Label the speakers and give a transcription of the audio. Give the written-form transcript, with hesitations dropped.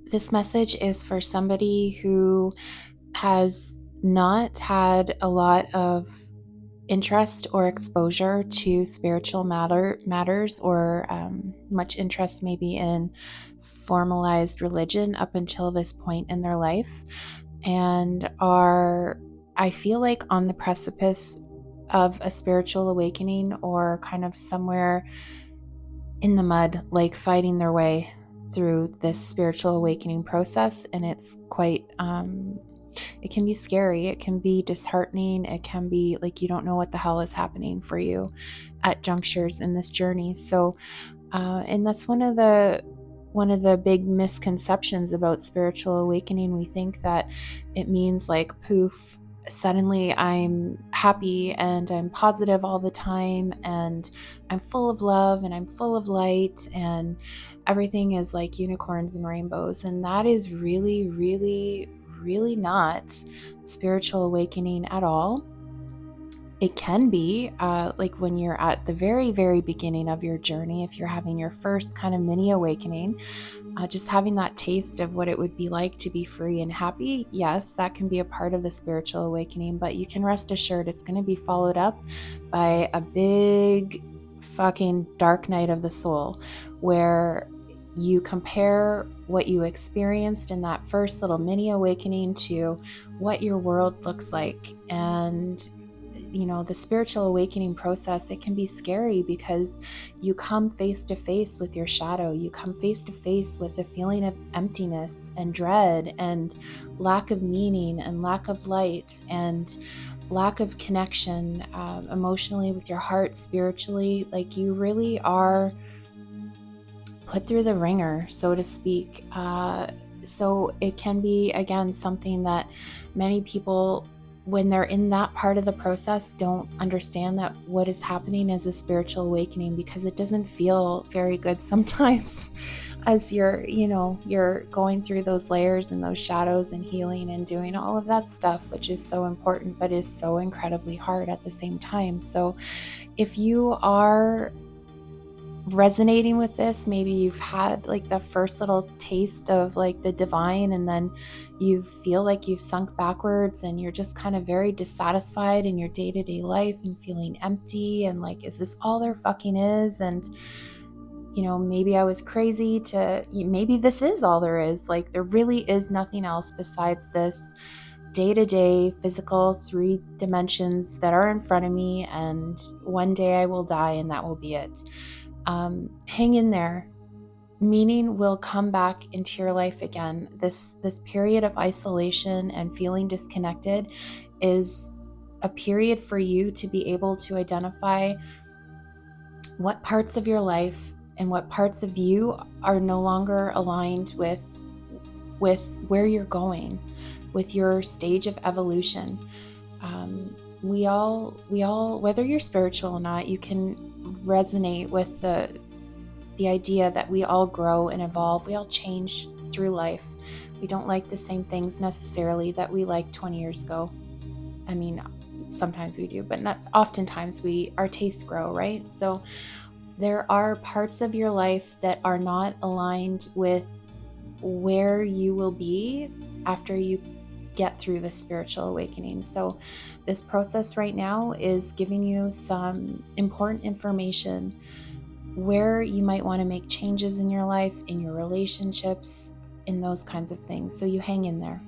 Speaker 1: This message is for somebody who has not had a lot of interest or exposure to spiritual matters, or much interest maybe in formalized religion up until this point in their life, and are, I feel like, on the precipice of a spiritual awakening, or kind of somewhere in the mud, like fighting their way through this spiritual awakening process. And it's quite it can be scary, it can be disheartening, it can be like you don't know what the hell is happening for you at junctures in this journey. So and that's one of the big misconceptions about spiritual awakening. We think that it means like poof, suddenly I'm happy and I'm positive all the time and I'm full of love and I'm full of light and everything is like unicorns and rainbows. And that is really, really, really not spiritual awakening at all. It can be like when you're at the very, very beginning of your journey, if you're having your first kind of mini awakening, just having that taste of what it would be like to be free and happy. Yes, that can be a part of the spiritual awakening, but you can rest assured it's going to be followed up by a big fucking dark night of the soul, where you compare what you experienced in that first little mini awakening to what your world looks like. And the spiritual awakening process, it can be scary because you come face to face with your shadow. You come face to face with a feeling of emptiness and dread and lack of meaning and lack of light and lack of connection emotionally with your heart, spiritually. Like, you really are put through the ringer, so to speak. So it can be, again, something that many people, when they're in that part of the process, don't understand that what is happening is a spiritual awakening, because it doesn't feel very good sometimes as you're going through those layers and those shadows and healing and doing all of that stuff, which is so important, but is so incredibly hard at the same time. So if you are resonating with this, maybe you've had like the first little taste of like the divine, and then you feel like you've sunk backwards and you're just kind of very dissatisfied in your day-to-day life and feeling empty and like, is this all there fucking is? And maybe I was crazy maybe this is all there is. Like, there really is nothing else besides this day-to-day physical 3 dimensions that are in front of me, and one day I will die and that will be it. Hang in there. Meaning will come back into your life again. This period of isolation and feeling disconnected is a period for you to be able to identify what parts of your life and what parts of you are no longer aligned with where you're going, with your stage of evolution. We all, whether you're spiritual or not, you can resonate with the idea that we all grow and evolve. We all change through life. We don't like the same things necessarily that we liked 20 years ago. I mean, sometimes we do, but not oftentimes. Our tastes grow, right? So there are parts of your life that are not aligned with where you will be after you get through the spiritual awakening. So this process right now is giving you some important information where you might want to make changes in your life, in your relationships, in those kinds of things. So you hang in there.